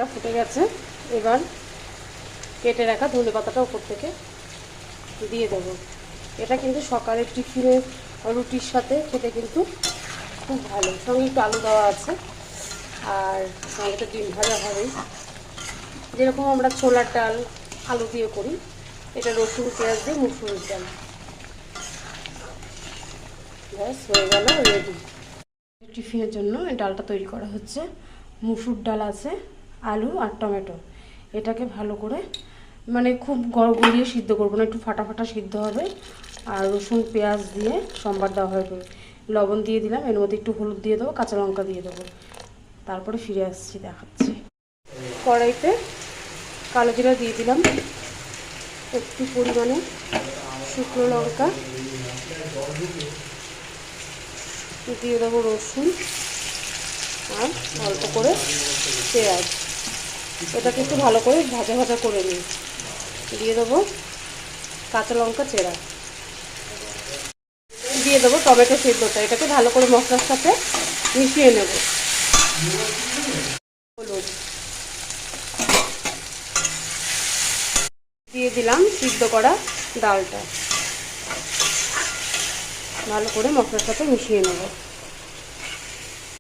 ডালটা ফুটে গেছে। এবার কেটে রাখা ধনেপাতাটা উপর থেকে দিয়ে দেবো। এটা কিন্তু সকালের টিফিনে রুটির সাথে খেতে কিন্তু খুব ভালো। সঙ্গে একটু আলু দেওয়া আছে, আর সঙ্গে তো ডিম ভাজা হবেই। যেরকম আমরা ছোলার ডাল আলু দিয়ে করি, এটা রসুন পেঁয়াজ দিয়ে মুসুরির ডাল। ব্যাস হয়ে গেল, রেডি। টিফিনের জন্য এই ডালটা তৈরি করা হচ্ছে। মুসুর ডাল আছে, আলু আর টমেটো। এটাকে ভালো করে মানে খুব গড়িয়ে সিদ্ধ করবো না, একটু ফাটা ফাটা সিদ্ধ হবে। আর রসুন পেঁয়াজ দিয়ে সম্বার দেওয়া হবে। লবণ দিয়ে দিলাম, এর মধ্যে একটু হলুদ দিয়ে দেবো, কাঁচা লঙ্কা দিয়ে দেবো। তারপরে ফিরে আসছি, দেখাচ্ছি। কড়াইতে কালো জিরা দিয়ে দিলাম, একটু পরিমাণে শুকনো লঙ্কা দিয়ে দেবো, রসুন আর অল্প করে পেঁয়াজ। এটাকে একটু ভালো করে ভাজা ভাজা করে নিই। দিয়ে দেবো কাঁচা লঙ্কা চেরা, দিয়ে দেবো টমেটো সেদ্ধটা। এটাকে ভালো করে মশলার সাথে মিশিয়ে নেব। হলুদ দিয়ে দিলাম, সিদ্ধ করা ডালটা ভালো করে মশলার সাথে মিশিয়ে নেব।